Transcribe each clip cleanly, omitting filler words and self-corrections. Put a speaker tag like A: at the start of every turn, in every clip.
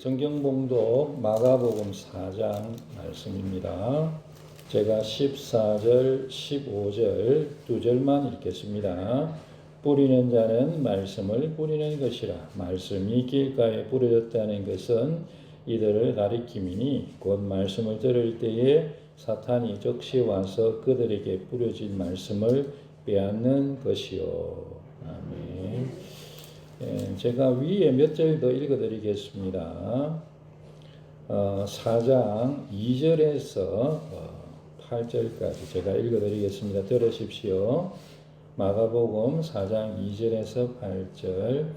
A: 성경 봉독 마가복음 4장 말씀입니다. 제가 14절, 15절 두 절만 읽겠습니다. 뿌리는 자는 말씀을 뿌리는 것이라. 말씀이 길가에 뿌려졌다는 것은 이들을 가리킴이니 곧 말씀을 들을 때에 사탄이 즉시 와서 그들에게 뿌려진 말씀을 빼앗는 것이요. 아멘. 제가 위에 몇 절 더 읽어드리겠습니다. 4장 2절에서 8절까지 제가 읽어드리겠습니다. 들으십시오. 마가복음 4장 2절에서 8절.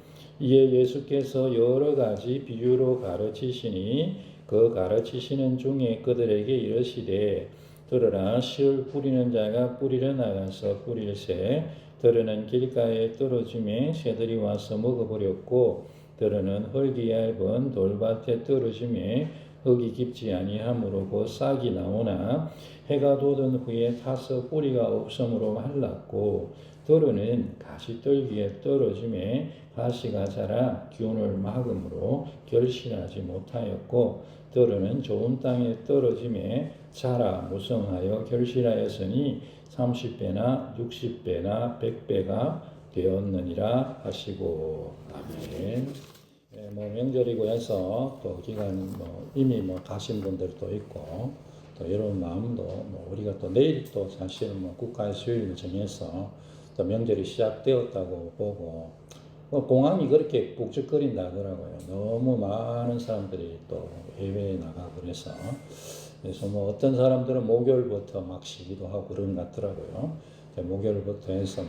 A: 이에 예수께서 여러 가지 비유로 가르치시니 그 가르치시는 중에 그들에게 이르시되 들으라. 씨를 뿌리는 자가 뿌리러 나가서 뿌릴새 들으는 길가에 떨어짐에 새들이 와서 먹어버렸고 들으는 흙이 얇은 돌밭에 떨어짐에 흙이 깊지 아니하므로 곧 싹이 나오나 해가 돋은 후에 타서 뿌리가 없으므로 말랐고 들으는 가시떨기에 떨어짐에 가시가 자라 기운을 막음으로 결실하지 못하였고 들으는 좋은 땅에 떨어짐에 자라 무성하여 결실하였으니 30배나 60배나 100배가 되었느니라 하시고. 아멘. 명절이고 해서 또 기간 이미 가신 분들도 있고 또 이런 마음도 우리가 또 내일 또 사실은 국가의 수요일을 정해서 또 명절이 시작되었다고 보고 공항이 그렇게 북적거린다 하더라고요. 너무 많은 사람들이 또 해외에 나가고 그래서 어떤 사람들은 목요일부터 막 쉬기도 하고 그런 것 같더라고요. 목요일부터 해서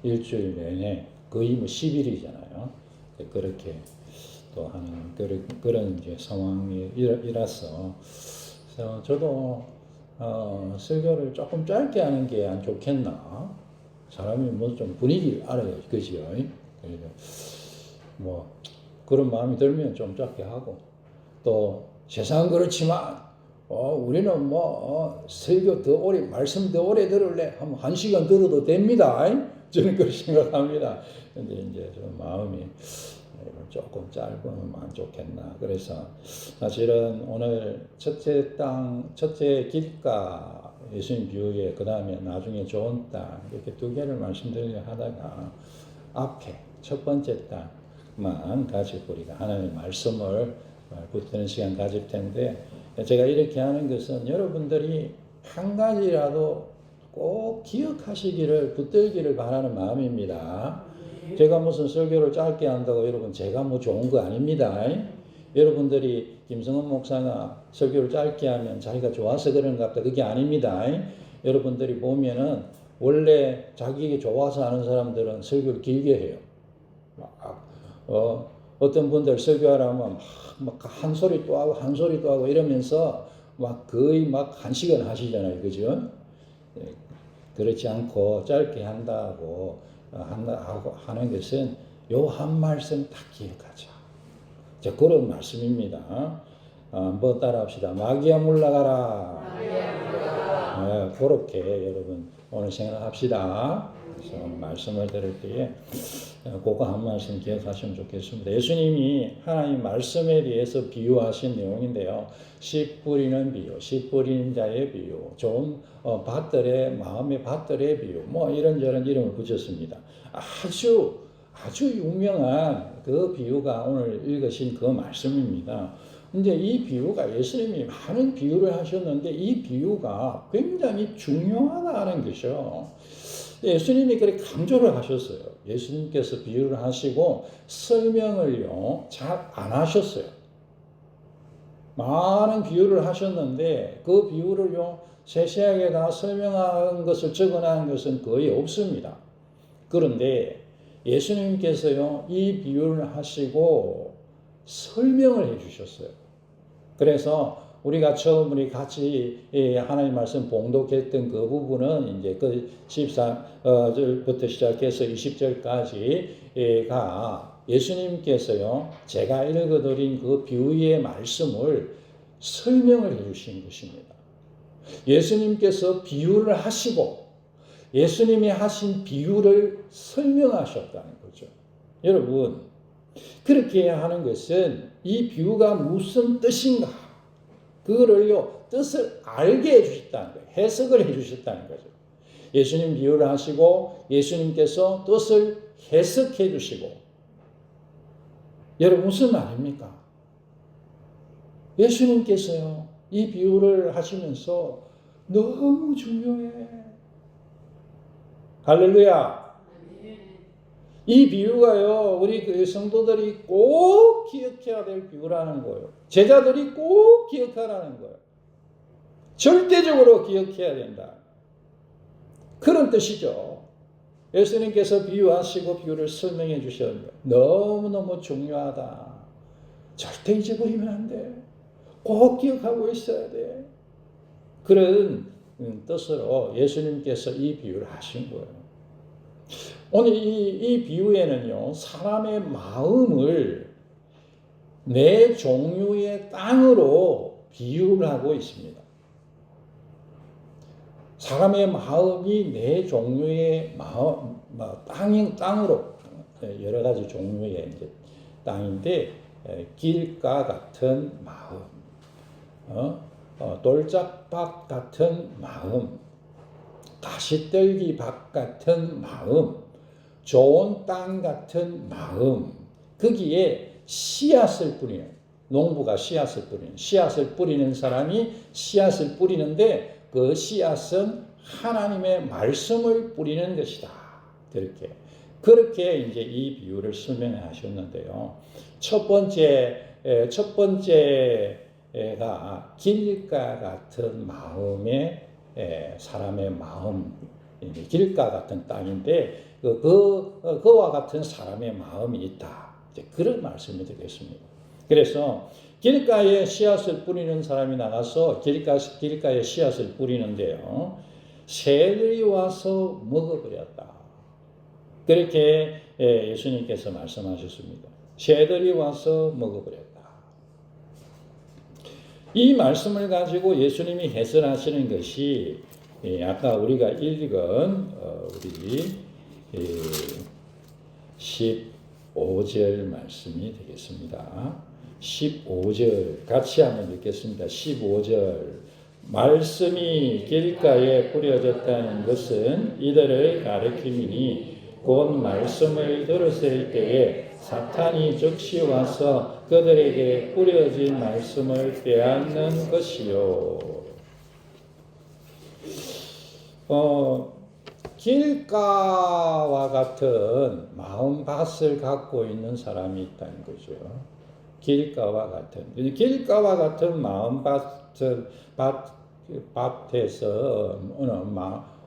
A: 일주일 내내 거의 10일이잖아요. 그렇게 또 하는 그런 이제 상황이라서 저도 설교를 조금 짧게 하는 게 안 좋겠나? 사람이 좀 분위기를 알아야 그지요. 그래서 그런 마음이 들면 좀 짧게 하고 또 세상은 그렇지만 우리는 설교 더 오래, 말씀 더 오래 들을래? 하면 1시간 들어도 됩니다. 저는 그렇게 생각합니다. 근데 이제 좀 마음이 조금 짧으면 안 좋겠나. 그래서 사실은 오늘 첫째 길가 예수님 비유에 그 다음에 나중에 좋은 땅 이렇게 두 개를 말씀드리려 하다가 앞에 첫 번째 땅만 가지고 우리가 하나님의 말씀을 붙드는 시간 가질 텐데 제가 이렇게 하는 것은 여러분들이 한 가지라도 꼭 기억하시기를 붙들기를 바라는 마음입니다. 제가 무슨 설교를 짧게 한다고 여러분 제가 좋은 거 아닙니다. 여러분들이 김성원 목사가 설교를 짧게 하면 자기가 좋아서 그런가 보다. 그게 아닙니다. 여러분들이 보면은 원래 자기에게 좋아서 하는 사람들은 설교를 길게 해요. 어떤 분들 설교하라면 막 한 소리 또 하고 한 소리 또 하고 이러면서 거의 1시간 하시잖아요. 그죠? 그렇지 않고 짧게 한다고 하는 것은 요 한 말씀 딱 기억하자. 자, 그런 말씀입니다. 한번 따라합시다. 마귀야 물러가라. 그렇게 여러분 오늘 생각합시다. 그래서 말씀을 들을 때에 그거 한 말씀 기억하시면 좋겠습니다. 예수님이 하나님 말씀에 대해서 비유하신 내용인데요. 씨 뿌리는 비유, 씨 뿌리는 자의 비유, 좋은 밭들의 마음의 밭들의 비유, 이런저런 이름을 붙였습니다. 아주 유명한 그 비유가 오늘 읽으신 그 말씀입니다. 근데 이 비유가 예수님이 많은 비유를 하셨는데 이 비유가 굉장히 중요하다는 것이죠. 예수님이 그렇게 강조를 하셨어요. 예수님께서 비유를 하시고 설명을요 잘 안 하셨어요. 많은 비유를 하셨는데 그 비유를요 세세하게 다 설명한 것을 적어놓은 것은 거의 없습니다. 그런데 예수님께서요 이 비유를 하시고 설명을 해주셨어요. 그래서 우리가 처음 우리 같이 하나님 말씀 봉독했던 그 부분은 이제 그 14절부터 시작해서 20절까지가 예수님께서요 제가 읽어드린 그 비유의 말씀을 설명을 해주신 것입니다. 예수님께서 비유를 하시고 예수님이 하신 비유를 설명하셨다는 거죠. 여러분 그렇게 하는 것은 이 비유가 무슨 뜻인가? 그거를요, 뜻을 알게 해주셨다는 거예요. 해석을 해주셨다는 거죠. 예수님 비유를 하시고 예수님께서 뜻을 해석해 주시고. 여러분 무슨 말입니까? 예수님께서요, 이 비유를 하시면서 너무 중요해. 할렐루야. 이 비유가요, 우리 그 성도들이 꼭 기억해야 될 비유라는 거예요. 제자들이 꼭 기억하라는 거예요. 절대적으로 기억해야 된다. 그런 뜻이죠. 예수님께서 비유하시고 비유를 설명해 주셨는데 너무너무 중요하다. 절대 잊어버리면 안 돼. 꼭 기억하고 있어야 돼. 그런 뜻으로 예수님께서 이 비유를 하신 거예요. 오늘 이 비유에는요, 사람의 마음을 네 종류의 땅으로 비유를 하고 있습니다. 사람의 마음이 네 종류의 땅으로, 여러 가지 종류의 이제 땅인데, 길가 같은 마음, 돌짝밭 같은 마음, 가시떨기 밭 같은 마음, 좋은 땅 같은 마음, 거기에 씨앗을 뿌리는, 농부가 씨앗을 뿌리는 사람이 씨앗을 뿌리는데 그 씨앗은 하나님의 말씀을 뿌리는 것이다. 그렇게 이제 이 비유를 설명하셨는데요. 첫 번째가 길가 같은 마음의 사람의 마음, 길가 같은 땅인데 그와 같은 사람의 마음이 있다. 이제 그런 말씀이 되겠습니다. 그래서 길가에 씨앗을 뿌리는 사람이 나가서 길가에 씨앗을 뿌리는데요. 새들이 와서 먹어버렸다. 그렇게 예수님께서 말씀하셨습니다. 새들이 와서 먹어버렸다. 이 말씀을 가지고 예수님이 해설하시는 것이 아까 우리가 읽은 우리 15절 말씀이 되겠습니다. 15절 같이 한번 읽겠습니다. 15절 말씀이 길가에 뿌려졌다는 것은 이들을 가리킴이니 곧 말씀을 들었을 때에 사탄이 즉시 와서 그들에게 뿌려진 말씀을 빼앗는 것이요. 길가와 같은 마음밭을 갖고 있는 사람이 있다는 거죠. 길가와 같은 마음밭에서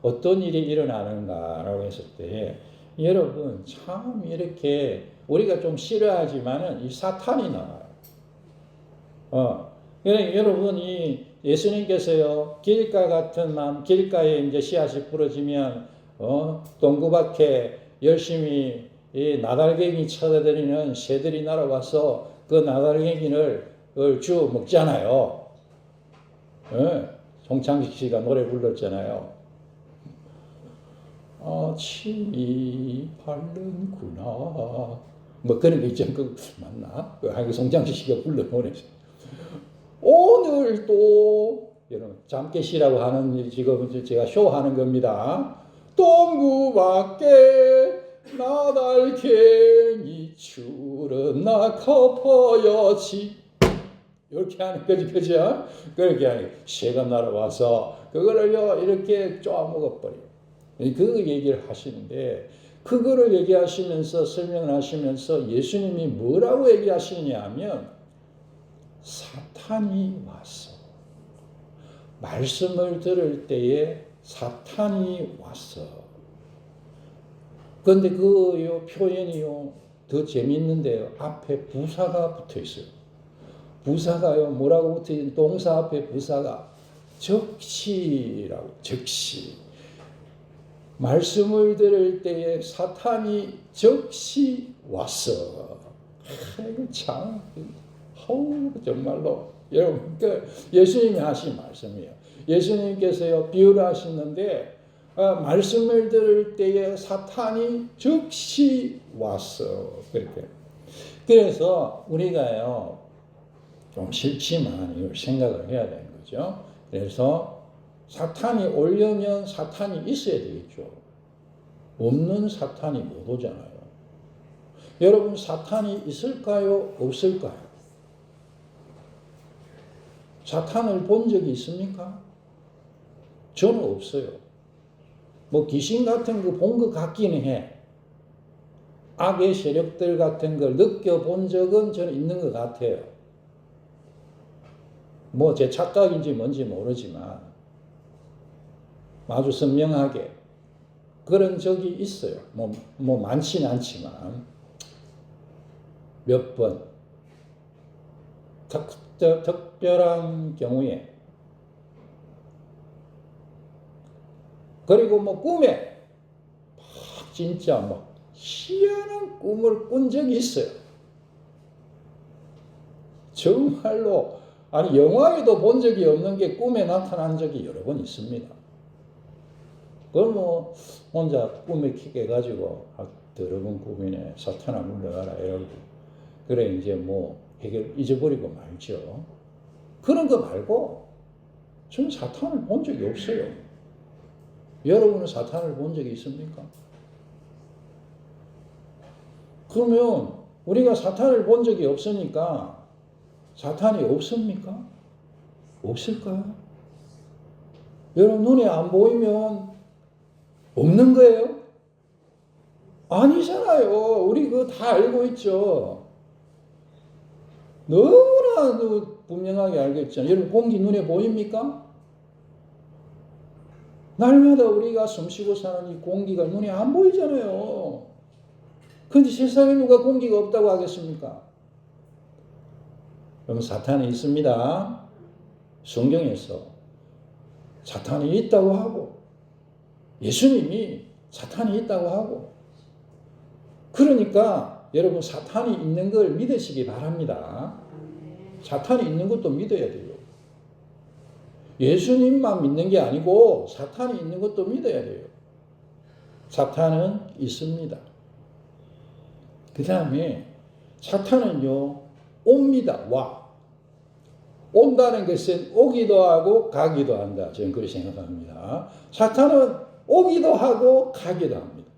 A: 어떤 일이 일어나는가라고 했을 때, 여러분 참 이렇게 우리가 좀 싫어하지만은 이 사탄이 나와요. 그러니까 여러분이 예수님께서요, 길가 같은 마음, 길가에 이제 씨앗이 부러지면 동구밭에 열심히 이 나달갱이 찾아다니는 새들이 날아와서 그 나달갱이를 주워 먹잖아요. 송창식 씨가 노래 불렀잖아요. 아침이 밝는구나. 뭐 그런 거 있죠. 그 맞나? 그 송창식 씨가 불른 노래죠. 오늘도 여러분 잠깨시라고 하는 지금 제가 쇼하는 겁니다. 동구밖에 나달갱이 추르나 커퍼여지 이렇게 하는 거지, 그죠? 그렇게 하는 새가 날아와서 그거를요 이렇게 쪼아먹어버려. 그 얘기를 하시는데 그거를 얘기하시면서 설명을 하시면서 예수님이 뭐라고 얘기하시느냐 하면 사탄이 왔어. 말씀을 들을 때에 사탄이 왔어. 그런데 그 표현이요 더 재밌는데요. 앞에 부사가 붙어 있어요. 부사가요 뭐라고 붙어 있는 동사 앞에 부사가 즉시라고. 즉시. 말씀을 들을 때에 사탄이 즉시 왔어. 이거 참. 정말로 여러분 예수님이 하신 말씀이에요. 예수님께서요 비유를 하시는데 말씀을 들을 때에 사탄이 즉시 왔어. 그렇게. 그래서 우리가요, 좀 싫지만 이걸 생각을 해야 되는 거죠. 그래서 사탄이 오려면 사탄이 있어야 되겠죠. 없는 사탄이 못 오잖아요. 여러분, 사탄이 있을까요? 없을까요? 사탄을 본 적이 있습니까? 저는 없어요. 뭐 귀신 같은 거 본 것 같기는 해. 악의 세력들 같은 걸 느껴본 적은 저는 있는 것 같아요. 뭐 제 착각인지 뭔지 모르지만 아주 선명하게 그런 적이 있어요. 뭐 많지는 않지만 몇 번 특별한 경우에. 그리고 뭐 꿈에 막 진짜 막 희한한 꿈을 꾼 적이 있어요. 정말로 아니 영화에도 본 적이 없는 게 꿈에 나타난 적이 여러 번 있습니다. 그걸 뭐 혼자 꿈에 킥 해가지고 더러운 꿈이네 사탄아 물러가라 이러고 그래 이제 뭐 해결 잊어버리고 말죠. 그런 거 말고 저는 사탄을 본 적이 없어요. 여러분은 사탄을 본 적이 있습니까? 그러면 우리가 사탄을 본 적이 없으니까 사탄이 없습니까? 없을까요? 여러분 눈에 안 보이면 없는 거예요? 아니잖아요. 우리 그거 다 알고 있죠. 너무나도 분명하게 알겠잖아요. 여러분 공기 눈에 보입니까? 날마다 우리가 숨쉬고 사는 이 공기가 눈에 안 보이잖아요. 그런데 세상에 누가 공기가 없다고 하겠습니까? 그럼 사탄이 있습니다. 성경에서 사탄이 있다고 하고 예수님이 사탄이 있다고 하고 그러니까 여러분 사탄이 있는 걸 믿으시기 바랍니다. 사탄이 있는 것도 믿어야 돼요. 예수님만 믿는 게 아니고 사탄이 있는 것도 믿어야 돼요. 사탄은 있습니다. 그 다음에 사탄은요 옵니다. 와. 온다는 것은 오기도 하고 가기도 한다. 저는 그렇게 생각합니다. 사탄은 오기도 하고 가기도 합니다.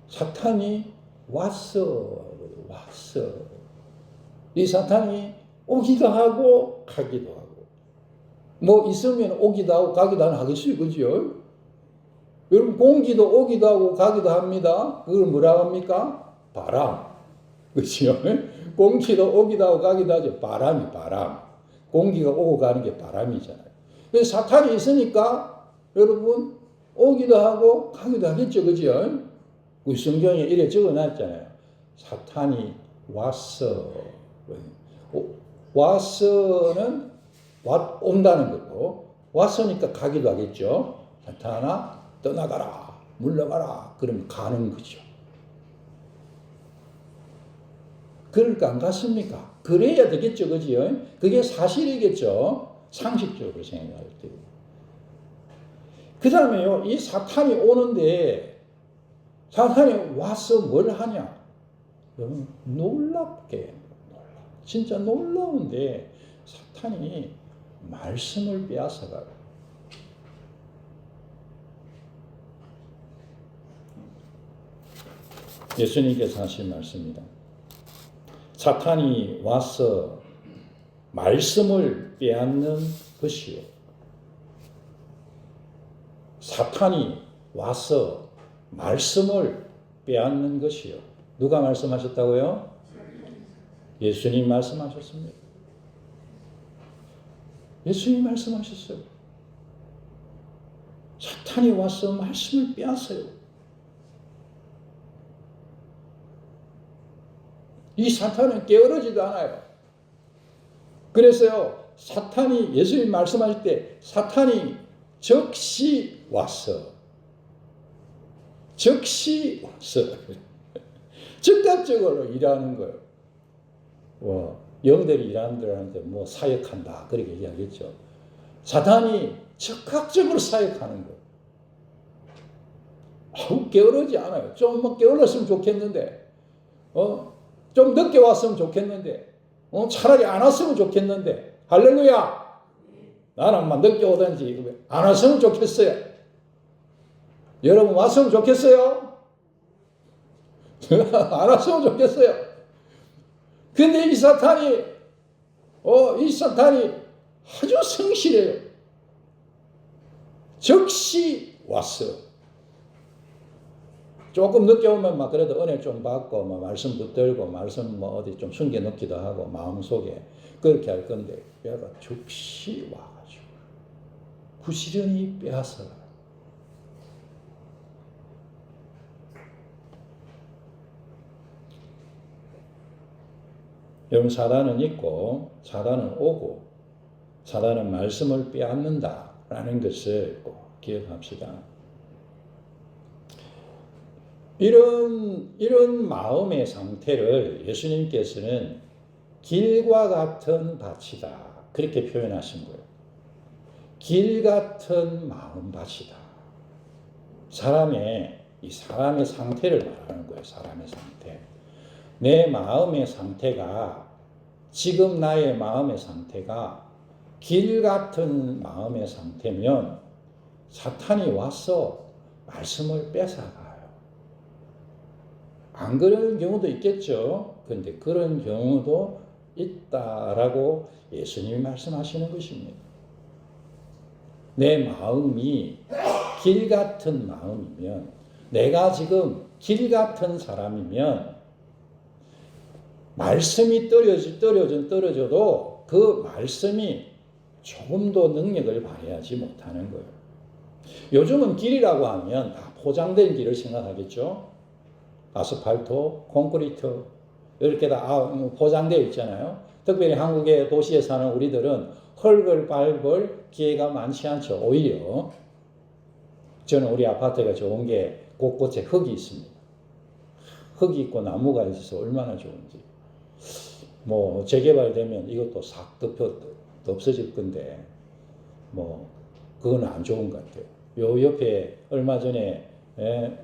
A: 사탄이 왔어. 이 사탄이 오기도 하고 가기도 하고 뭐 있으면 오기도 하고 가기도 하겠어요. 그죠? 여러분 공기도 오기도 하고 가기도 합니다. 그걸 뭐라고 합니까? 바람. 그죠? 공기도 오기도 하고 가기도 하죠. 바람. 공기가 오고 가는 게 바람이잖아요. 그래서 사탄이 있으니까 여러분 오기도 하고 가기도 하겠죠. 그죠? 우리 성경에 이래 적어놨잖아요. 사탄이 왔어. 왔어는 온다는 거고 왔으니까 가기도 하겠죠. 사탄아 떠나가라 물러가라 그러면 가는 거죠. 그럴까 안 같습니까? 그래야 되겠죠. 그죠? 그게 사실이겠죠. 상식적으로 생각할 때. 그 다음에요. 이 사탄이 오는데 사탄이 와서 뭘 하냐? 놀랍게 진짜 놀라운데 사탄이 말씀을 빼앗아가요. 예수님께서 하신 말씀입니다. 사탄이 와서 말씀을 빼앗는 것이요. 사탄이 와서 말씀을 빼앗는 것이요. 누가 말씀하셨다고요? 예수님 말씀하셨습니다. 예수님 말씀하셨어요. 사탄이 와서 말씀을 빼앗아요. 이 사탄은 게으르지도 않아요. 그래서요, 사탄이 예수님 말씀하실 때 사탄이 즉시 왔어. 즉각적으로 일하는 거예요. 영들이 일하는 들한테 뭐 사역한다. 그렇게 얘기하겠죠. 사탄이 즉각적으로 사역하는 거예요. 게으르지 않아요. 좀 뭐 게을렀으면 좋겠는데, 좀 늦게 왔으면 좋겠는데, 차라리 안 왔으면 좋겠는데, 할렐루야! 나는 막 늦게 오든지 안 왔으면 좋겠어요. 여러분 왔으면 좋겠어요? 안 왔으면 좋겠어요. 근데 이 사탄이 아주 성실해요. 즉시 왔어요. 조금 늦게 오면 막 그래도 은혜 좀 받고 막 말씀 붙들고 말씀 뭐 어디 좀 숨겨 놓기도 하고 마음속에 그렇게 할 건데 얘가 즉시 와가지고 부지런히 빼앗아가. 여러분 사단은 있고 사단은 오고 사단은 말씀을 빼앗는다라는 것을 꼭 기억합시다. 이런 마음의 상태를 예수님께서는 길과 같은 밭이다. 그렇게 표현하신 거예요. 길 같은 마음밭이다. 사람의 상태를 말하는 거예요. 사람의 상태. 내 마음의 상태가, 지금 나의 마음의 상태가 길 같은 마음의 상태면 사탄이 와서 말씀을 뺏어가요. 안 그런 경우도 있겠죠. 그런데 그런 경우도 있다라고 예수님이 말씀하시는 것입니다. 내 마음이 길 같은 마음이면, 내가 지금 길 같은 사람이면 말씀이 떨어져도 그 말씀이 조금도 능력을 발휘하지 못하는 거예요. 요즘은 길이라고 하면 다 포장된 길을 생각하겠죠. 아스팔트, 콘크리트 이렇게 다 포장되어 있잖아요. 특별히 한국의 도시에 사는 우리들은 흙을 밟을 기회가 많지 않죠. 오히려 저는 우리 아파트가 좋은 게 곳곳에 흙이 있습니다. 흙이 있고 나무가 있어서 얼마나 좋은지. 뭐 재개발되면 이것도 싹 덮여 없어질 건데 뭐 그건 안 좋은 것 같아요. 요 옆에 얼마 전에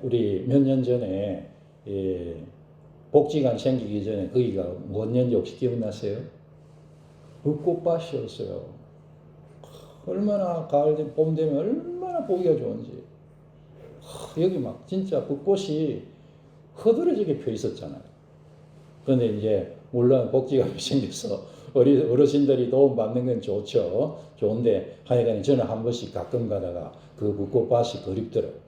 A: 우리 몇 년 전에 복지관 생기기 전에 거기가 뭔 년지 혹시 기억나세요? 벚꽃밭이었어요. 얼마나 가을 봄 되면 얼마나 보기가 좋은지. 여기 막 진짜 벚꽃이 허드러지게 펴 있었잖아요. 그런데 이제 물론 복지관이 생겨서 어르신들이 도움받는 건 좋죠. 좋은데 하여간 저는 한 번씩 가끔 가다가 그 벚꽃밭이 그립더라고요.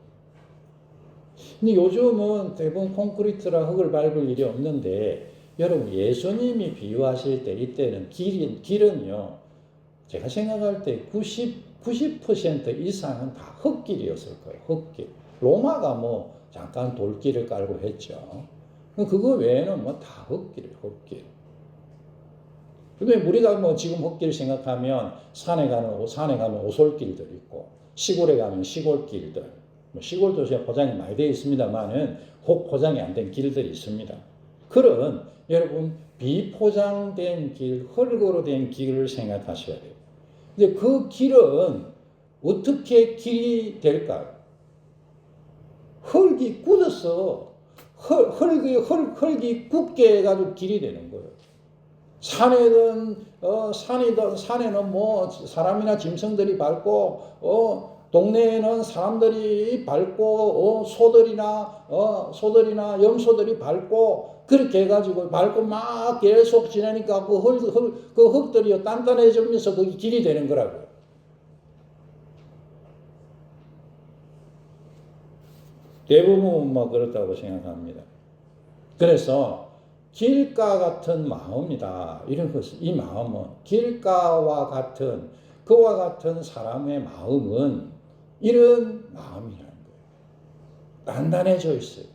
A: 근데 요즘은 대부분 콘크리트라 흙을 밟을 일이 없는데, 여러분 예수님이 비유하실 때 이때는 길은요, 제가 생각할 때 90% 이상은 다 흙길이었을 거예요. 흙길. 로마가 뭐 잠깐 돌길을 깔고 했죠. 그거 외에는 뭐 다 흙길이에요. 흙길. 근데 우리가 뭐 지금 흙길 생각하면 산에 가면 오솔길들 있고, 시골에 가면 시골길들, 뭐 시골도 제가 포장이 많이 되어 있습니다만은 혹 포장이 안 된 길들이 있습니다. 그런 여러분 비포장된 길, 흙으로 된 길을 생각하셔야 돼요. 근데 그 길은 어떻게 길이 될까요? 흙이 굳어서 흙이 굳게 해가지고 길이 되는 거예요. 산에는 뭐 사람이나 짐승들이 밟고, 동네에는 사람들이 밟고, 소들이나 염소들이 밟고, 그렇게 해가지고 밟고 막 계속 지나니까 그 흙들이 단단해지면서 그게 길이 되는 거라고요. 대부분 뭐 그렇다고 생각합니다. 그래서 길가 같은 마음이다. 이런 것은, 이 마음은 길가와 같은, 그와 같은 사람의 마음은 이런 마음이라는 거예요. 단단해져 있어요.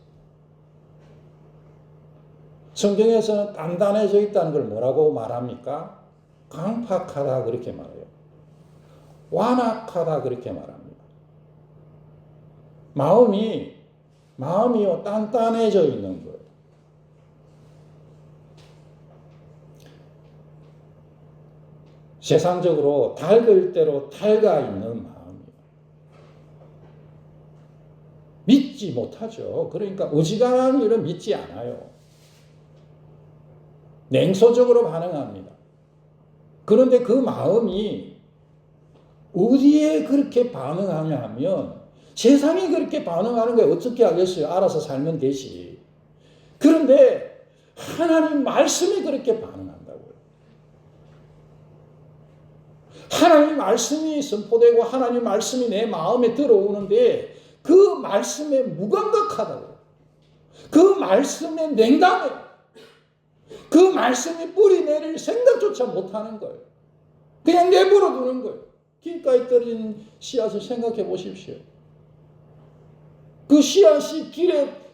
A: 성경에서는 단단해져 있다는 걸 뭐라고 말합니까? 강팍하다 그렇게 말해요. 완악하다 그렇게 말합니다. 마음이요 단단해져 있는 거예요. 세상적으로 닳을 대로 닳아 있는 마음이에요. 믿지 못하죠. 그러니까 어지간한 일은 믿지 않아요. 냉소적으로 반응합니다. 그런데 그 마음이 어디에 그렇게 반응하냐 하면 세상이 그렇게 반응하는 거예요. 어떻게 하겠어요? 알아서 살면 되지. 그런데 하나님 말씀이 그렇게 반응한다고요. 하나님 말씀이 선포되고 하나님 말씀이 내 마음에 들어오는데 그 말씀에 무감각하다고요. 그 말씀에 냉담해. 그 말씀이 뿌리 내릴 생각조차 못하는 거예요. 그냥 내버려 두는 거예요. 길가에 떨어진 씨앗을 생각해 보십시오. 그 씨앗이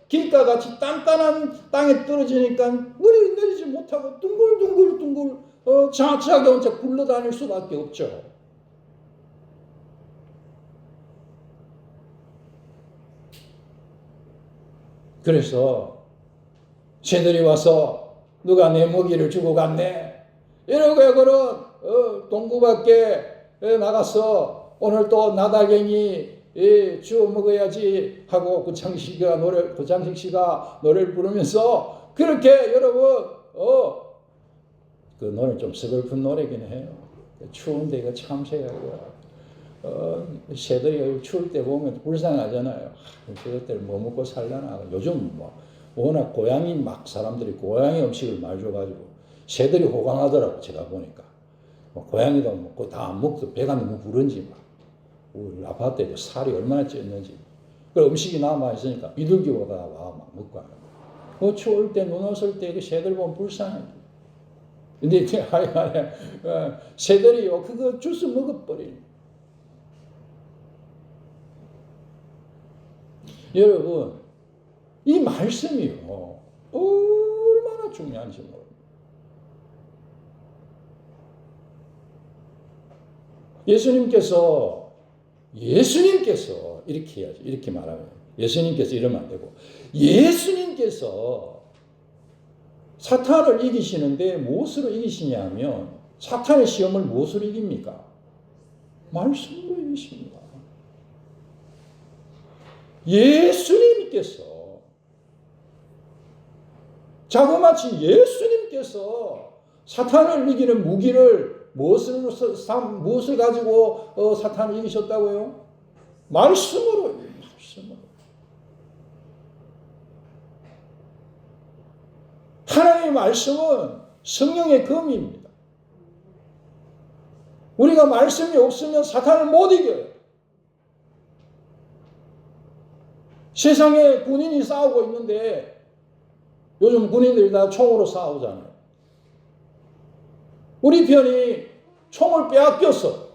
A: 길가같이 단단한 땅에 떨어지니까 물이 내리지 못하고 둥글둥글 자기가 혼자 굴러다닐 수밖에 없죠. 그래서 새들이 와서 누가 내 먹이를 주고 갔네. 이러고 그런 동구 밖에 나가서 오늘 또 나달갱이 주워 먹어야지 하고 구창식 씨가 노래를 부르면서 그렇게 여러분 그 노래 좀 서글픈 노래긴 해요. 추운데 이거 참새가 새들이 추울 때 보면 불쌍하잖아요. 저것들 뭐 먹고 살려나. 요즘 뭐 워낙 고양이 막 사람들이 고양이 음식을 많이 줘가지고 새들이 호강하더라고. 제가 보니까 뭐 고양이도 먹고 다 안 먹고 배가 너무 부른지 막 우리 아파트에도 살이 얼마나 쪘는지. 그 음식이 남아 있으니까 비둘기보다 와 막 먹고 하는 거. 추울 때 눈 왔을 때 그 새들 보면 불쌍해. 근데 하여간에 새들이요 그거 주스 먹어버리는. 여러분 이 말씀이요 얼마나 중요한지 모릅니다. 예수님께서 이렇게 해야지. 이렇게 말하면 예수님께서 이러면 안 되고 예수님께서 사탄을 이기시는데 무엇으로 이기시냐 하면 사탄의 시험을 무엇으로 이깁니까? 말씀으로 이기십니다. 예수님께서 자그마치 예수님께서 사탄을 이기는 무기를 무엇을 가지고 사탄을 이기셨다고요? 말씀으로. 하나님의 말씀은 성령의 검입니다. 우리가 말씀이 없으면 사탄을 못 이겨요. 세상에 군인이 싸우고 있는데 요즘 군인들이 다 총으로 싸우잖아요. 우리 편이 총을 빼앗겼어.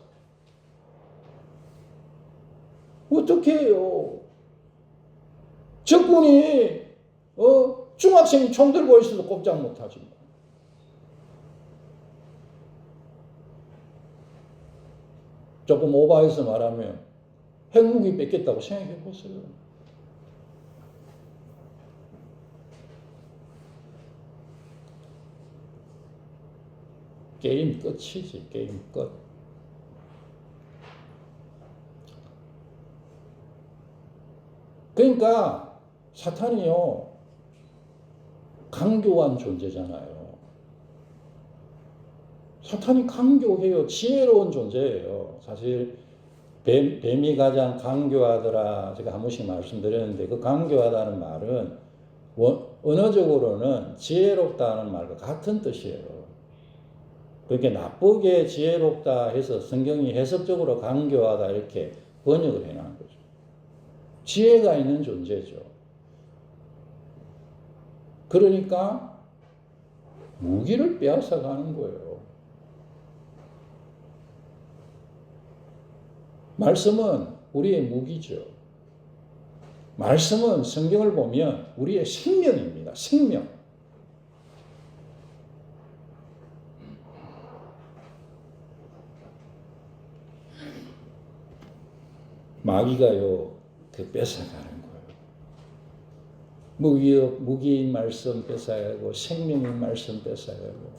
A: 어떻게 해요? 적군이 중학생이 총 들고 있어도 꼼짝 못하지. 조금 오버해서 말하면 핵무기 뺏겼다고 생각해 보세요. 게임 끝이지. 게임 끝. 그러니까 사탄이요 강교한 존재잖아요. 사탄이 강교해요. 지혜로운 존재예요. 사실 뱀이 가장 강교하더라 제가 한 번씩 말씀드렸는데 그 강교하다는 말은 언어적으로는 지혜롭다는 말과 같은 뜻이에요. 그렇게 나쁘게 지혜롭다 해서 성경이 해석적으로 강교하다 이렇게 번역을 해놓은 거죠. 지혜가 있는 존재죠. 그러니까 무기를 빼앗아 가는 거예요. 말씀은 우리의 무기죠. 말씀은 성경을 보면 우리의 생명입니다. 생명. 마귀가요, 그 뺏어가는 거예요. 무기인 말씀 뺏어가고, 생명인 말씀 뺏어가고,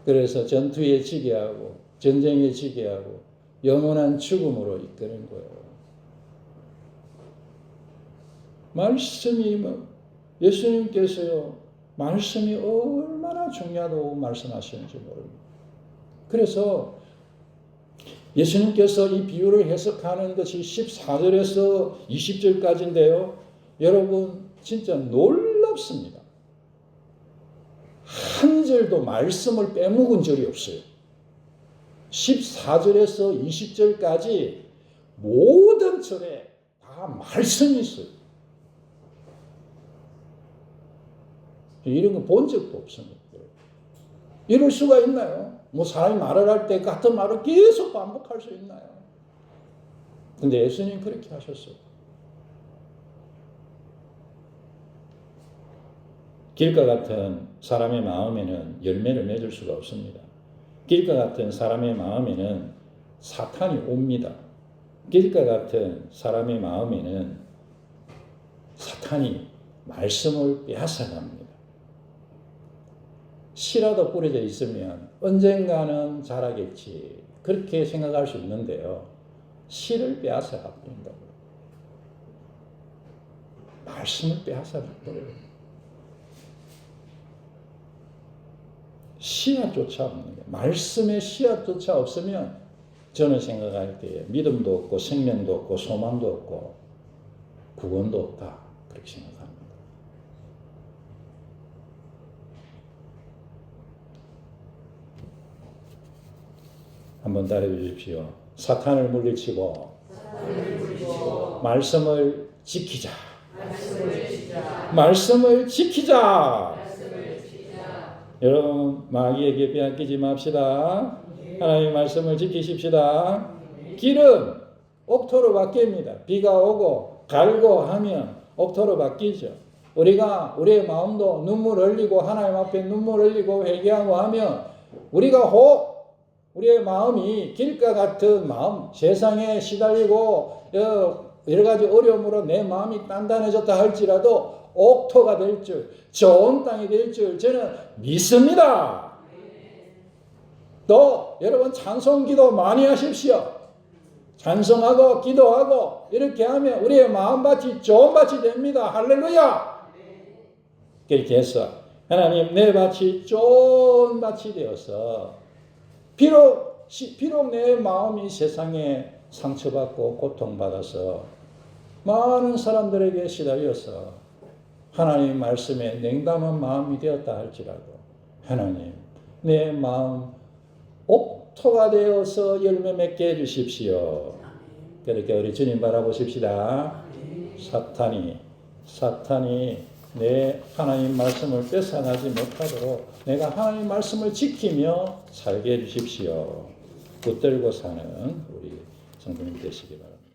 A: 그래서 전투에 지게 하고, 전쟁에 지게 하고, 영원한 죽음으로 이끄는 거예요. 말씀이 예수님께서요, 말씀이 얼마나 중요하다고 말씀하시는지 모릅니다. 그래서 예수님께서 이 비유를 해석하는 것이 14절에서 20절까지인데요. 여러분 진짜 놀랍습니다. 한 절도 말씀을 빼먹은 절이 없어요. 14절에서 20절까지 모든 절에 다 말씀이 있어요. 이런 거 본 적도 없습니다. 이럴 수가 있나요? 뭐 사람이 말을 할 때 같은 말을 계속 반복할 수 있나요? 근데 예수님 그렇게 하셨어요. 길과 같은 사람의 마음에는 열매를 맺을 수가 없습니다. 길과 같은 사람의 마음에는 사탄이 옵니다. 길과 같은 사람의 마음에는 사탄이 말씀을 빼앗아갑니다. 씨라도 뿌려져 있으면 언젠가는 자라겠지 그렇게 생각할 수 있는데요. 씨를 빼앗아가 버린다고요. 말씀을 빼앗아가 버려요. 씨앗조차 없는 거예요. 말씀의 씨앗조차 없으면 저는 생각할 때 믿음도 없고 생명도 없고 소망도 없고 구원도 없다 그렇게 생각합니다. 한번 따라해 주십시오. 사탄을 물리치고 말씀을 지키자. 말씀을 지키자. 여러분 마귀에게 빼앗기지 맙시다. 하나님의 말씀을 지키십시다. 길은 옥토로 바뀝니다. 비가 오고 갈고 하면 옥토로 바뀌죠. 우리가 우리의 마음도 눈물 흘리고 하나님 앞에 눈물 흘리고 회개하고 하면 우리가 우리의 마음이 길과 같은 마음, 세상에 시달리고 여러 가지 어려움으로 내 마음이 단단해졌다 할지라도 옥토가 될 줄, 좋은 땅이 될 줄 저는 믿습니다. 또 여러분 찬송기도 많이 하십시오. 찬송하고 기도하고 이렇게 하면 우리의 마음밭이 좋은 밭이 됩니다. 할렐루야. 그렇게 해서 하나님 내 밭이 좋은 밭이 되어서 비록 내 마음이 세상에 상처받고 고통받아서 많은 사람들에게 시달려서 하나님 말씀에 냉담한 마음이 되었다 할지라도 하나님 내 마음 옥토가 되어서 열매 맺게 해주십시오. 그렇게 우리 주님 바라보십시다. 사탄이 내 하나님 말씀을 뺏어가지 못하도록 내가 하나님 말씀을 지키며 살게 해주십시오. 붙들고 사는 우리 성도님 되시기 바랍니다.